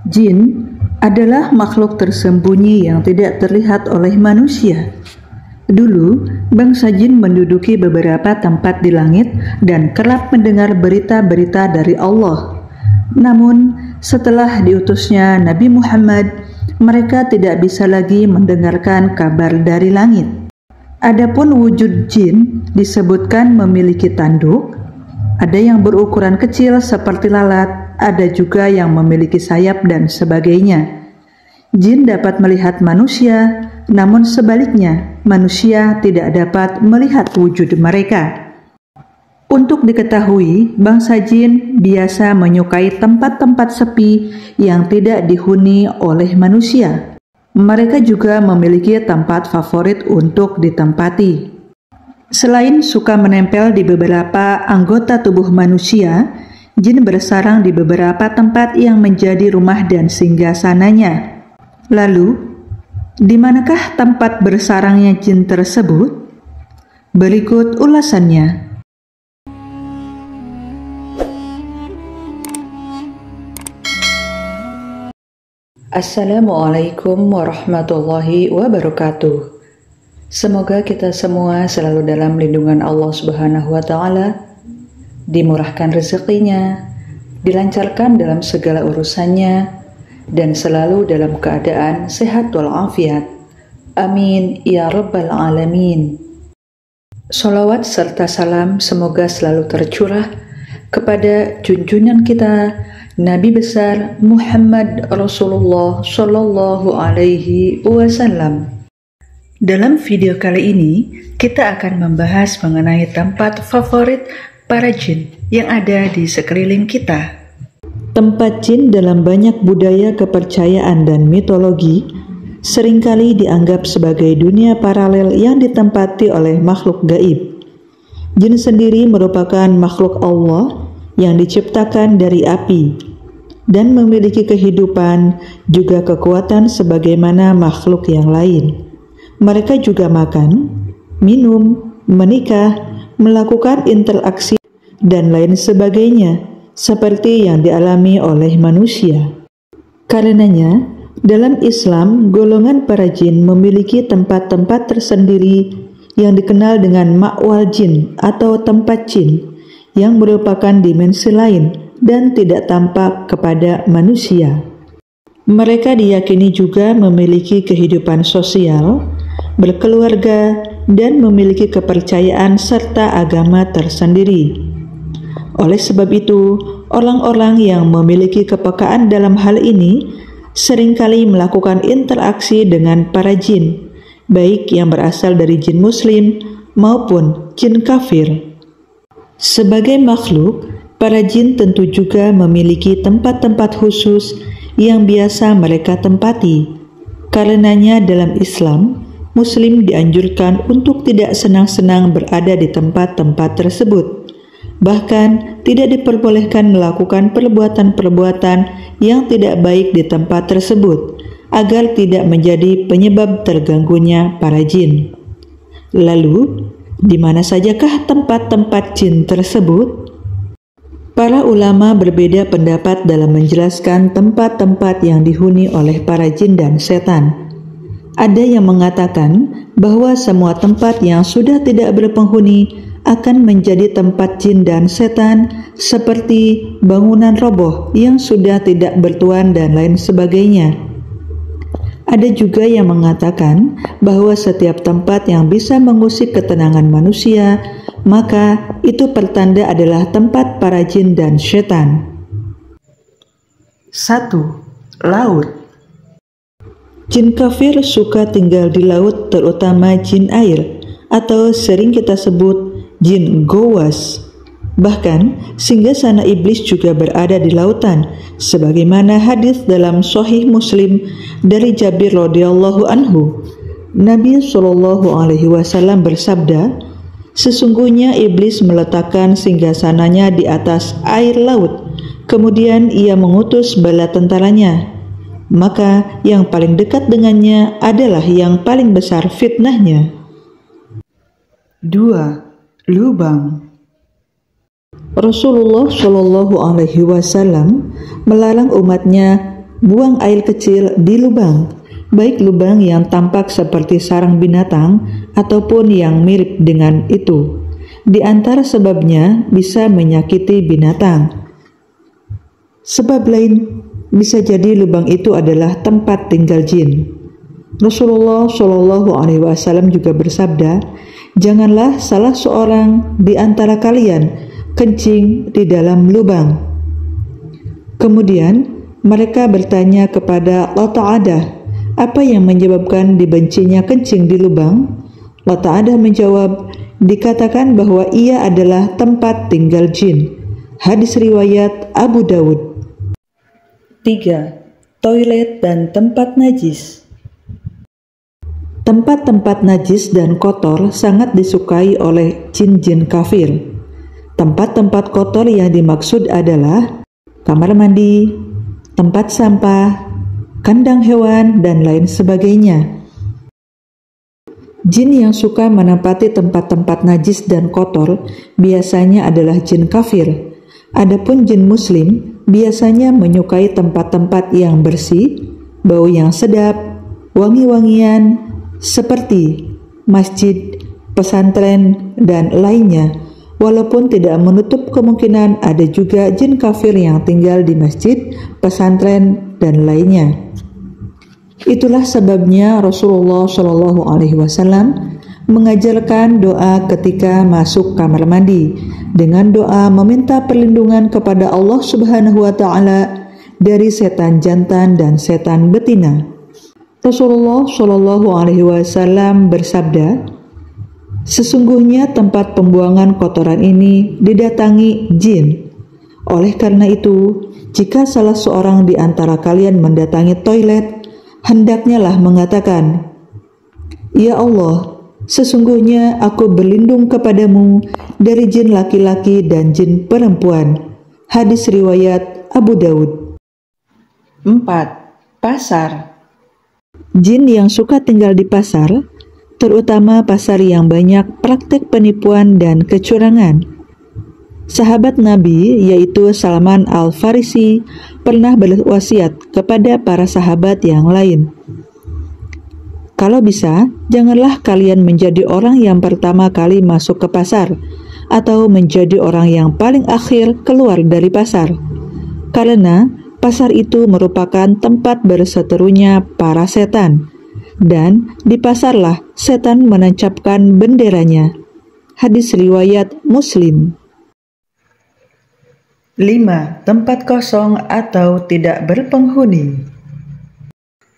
Jin adalah makhluk tersembunyi yang tidak terlihat oleh manusia. Dulu, bangsa jin menduduki beberapa tempat di langit dan kerap mendengar berita-berita dari Allah. Namun, setelah diutusnya Nabi Muhammad, mereka tidak bisa lagi mendengarkan kabar dari langit. Adapun wujud jin disebutkan memiliki tanduk, ada yang berukuran kecil seperti lalat, ada juga yang memiliki sayap dan sebagainya. Jin dapat melihat manusia, namun sebaliknya, manusia tidak dapat melihat wujud mereka. Untuk diketahui, bangsa jin biasa menyukai tempat-tempat sepi yang tidak dihuni oleh manusia. Mereka juga memiliki tempat favorit untuk ditempati. Selain suka menempel di beberapa anggota tubuh manusia, jin bersarang di beberapa tempat yang menjadi rumah dan singgasananya. Lalu, di manakah tempat bersarangnya jin tersebut? Berikut ulasannya. Assalamualaikum warahmatullahi wabarakatuh. Semoga kita semua selalu dalam lindungan Allah Subhanahu wa Ta'ala, dimurahkan rezekinya, dilancarkan dalam segala urusannya, dan selalu dalam keadaan sehat walafiat. Amin ya rabbal alamin. Sholawat serta salam semoga selalu tercurah kepada junjungan kita Nabi besar Muhammad Rasulullah Shallallahu Alaihi Wasallam. Dalam video kali ini, kita akan membahas mengenai tempat favorit para jin yang ada di sekeliling kita. Tempat jin dalam banyak budaya kepercayaan dan mitologi seringkali dianggap sebagai dunia paralel yang ditempati oleh makhluk gaib. Jin sendiri merupakan makhluk Allah yang diciptakan dari api dan memiliki kehidupan juga kekuatan sebagaimana makhluk yang lain. Mereka juga makan, minum, menikah, melakukan interaksi, dan lain sebagainya, seperti yang dialami oleh manusia. Karenanya, dalam Islam, golongan para jin memiliki tempat-tempat tersendiri yang dikenal dengan ma'wal jin atau tempat jin, yang merupakan dimensi lain dan tidak tampak kepada manusia. Mereka diyakini juga memiliki kehidupan sosial, berkeluarga, dan memiliki kepercayaan serta agama tersendiri. Oleh sebab itu, orang-orang yang memiliki kepekaan dalam hal ini seringkali melakukan interaksi dengan para jin, baik yang berasal dari jin muslim maupun jin kafir. Sebagai makhluk, para jin tentu juga memiliki tempat-tempat khusus yang biasa mereka tempati. Karenanya dalam Islam, Muslim dianjurkan untuk tidak senang-senang berada di tempat-tempat tersebut. Bahkan tidak diperbolehkan melakukan perbuatan-perbuatan yang tidak baik di tempat tersebut, agar tidak menjadi penyebab terganggunya para jin. Lalu, di mana sajakah tempat-tempat jin tersebut? Para ulama berbeda pendapat dalam menjelaskan tempat-tempat yang dihuni oleh para jin dan setan. Ada yang mengatakan bahwa semua tempat yang sudah tidak berpenghuni akan menjadi tempat jin dan setan, seperti bangunan roboh yang sudah tidak bertuan dan lain sebagainya. Ada juga yang mengatakan bahwa setiap tempat yang bisa mengusik ketenangan manusia, maka itu pertanda adalah tempat para jin dan setan. 1. Laut. Jin kafir suka tinggal di laut, terutama jin air, atau sering kita sebut jin gowas. Bahkan, singgasana iblis juga berada di lautan, sebagaimana hadis dalam Sahih Muslim dari Jabir radhiyallahu anhu. Nabi Shallallahu Alaihi Wasallam bersabda, "Sesungguhnya iblis meletakkan singgasananya di atas air laut, kemudian ia mengutus bala tentaranya. Maka yang paling dekat dengannya adalah yang paling besar fitnahnya." 2. Lubang. Rasulullah Shallallahu Alaihi Wasallam melarang umatnya buang air kecil di lubang, baik lubang yang tampak seperti sarang binatang ataupun yang mirip dengan itu. Di antara sebabnya bisa menyakiti binatang. Sebab lain bisa jadi lubang itu adalah tempat tinggal jin. Rasulullah Shallallahu Alaihi Wasallam juga bersabda, janganlah salah seorang di antara kalian kencing di dalam lubang. Kemudian mereka bertanya kepada Lata'adah, apa yang menyebabkan dibencinya kencing di lubang? Lata'adah menjawab, dikatakan bahwa ia adalah tempat tinggal jin. Hadis riwayat Abu Dawud. 3. Toilet dan tempat najis. Tempat-tempat najis dan kotor sangat disukai oleh jin-jin kafir. Tempat-tempat kotor yang dimaksud adalah kamar mandi, tempat sampah, kandang hewan, dan lain sebagainya. Jin yang suka menempati tempat-tempat najis dan kotor biasanya adalah jin kafir. Adapun jin muslim biasanya menyukai tempat-tempat yang bersih, bau yang sedap, wangi-wangian, seperti masjid, pesantren, dan lainnya. Walaupun tidak menutup kemungkinan ada juga jin kafir yang tinggal di masjid, pesantren, dan lainnya. Itulah sebabnya Rasulullah Shallallahu Alaihi Wasallam mengajarkan doa ketika masuk kamar mandi dengan doa meminta perlindungan kepada Allah Subhanahu Wa Taala dari setan jantan dan setan betina. Rasulullah Shallallahu Alaihi Wasallam bersabda, sesungguhnya tempat pembuangan kotoran ini didatangi jin. Oleh karena itu, jika salah seorang di antara kalian mendatangi toilet, hendaknya lah mengatakan, ya Allah, sesungguhnya aku berlindung kepadamu dari jin laki-laki dan jin perempuan. Hadis riwayat Abu Dawud. 4. Pasar. Jin yang suka tinggal di pasar, terutama pasar yang banyak praktek penipuan dan kecurangan. Sahabat Nabi, yaitu Salman Al-Farisi, pernah berwasiat kepada para sahabat yang lain. Kalau bisa, janganlah kalian menjadi orang yang pertama kali masuk ke pasar, atau menjadi orang yang paling akhir keluar dari pasar. Karena pasar itu merupakan tempat berseterunya para setan, dan di pasarlah setan menancapkan benderanya. Hadis riwayat Muslim. 5. Tempat kosong atau tidak berpenghuni.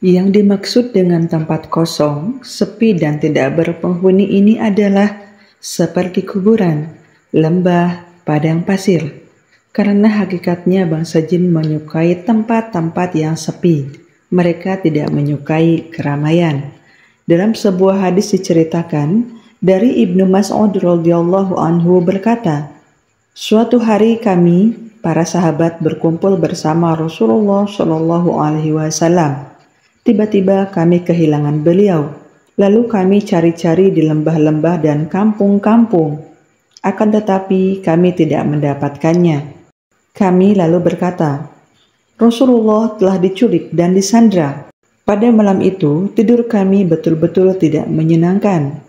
Yang dimaksud dengan tempat kosong, sepi dan tidak berpenghuni ini adalah seperti kuburan, lembah, padang pasir. Karena hakikatnya bangsa jin menyukai tempat-tempat yang sepi. Mereka tidak menyukai keramaian. Dalam sebuah hadis diceritakan dari Ibnu Mas'ud radhiyallahu anhu berkata, suatu hari kami para sahabat berkumpul bersama Rasulullah Shallallahu Alaihi Wasallam. Tiba-tiba kami kehilangan beliau. Lalu kami cari-cari di lembah-lembah dan kampung-kampung. Akan tetapi kami tidak mendapatkannya. Kami lalu berkata, Rasulullah telah diculik dan disandra. Pada malam itu tidur kami betul-betul tidak menyenangkan.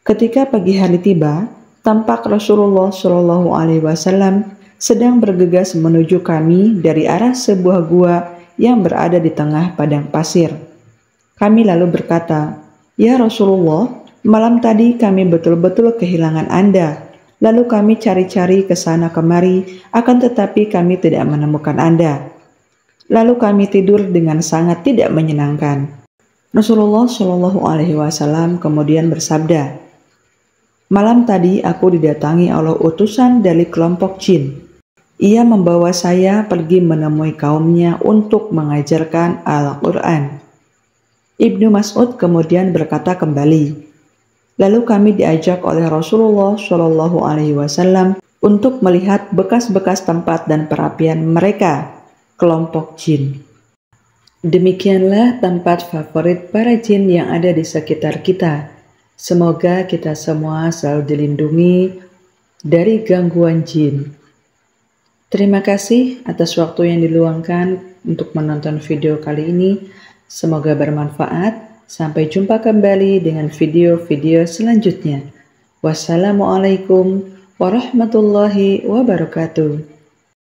Ketika pagi hari tiba, tampak Rasulullah Shallallahu Alaihi Wasallam sedang bergegas menuju kami dari arah sebuah gua yang berada di tengah padang pasir. Kami lalu berkata, ya Rasulullah, malam tadi kami betul-betul kehilangan Anda. Lalu kami cari-cari ke sana kemari, akan tetapi kami tidak menemukan Anda. Lalu kami tidur dengan sangat tidak menyenangkan. Rasulullah Shallallahu Alaihi Wasallam kemudian bersabda, malam tadi aku didatangi oleh utusan dari kelompok jin. Ia membawa saya pergi menemui kaumnya untuk mengajarkan Al-Quran. Ibnu Mas'ud kemudian berkata kembali, lalu kami diajak oleh Rasulullah Shallallahu Alaihi Wasallam untuk melihat bekas-bekas tempat dan perapian mereka, kelompok jin. Demikianlah tempat favorit para jin yang ada di sekitar kita. Semoga kita semua selalu dilindungi dari gangguan jin. Terima kasih atas waktu yang diluangkan untuk menonton video kali ini. Semoga bermanfaat. Sampai jumpa kembali dengan video-video selanjutnya. Wassalamualaikum warahmatullahi wabarakatuh.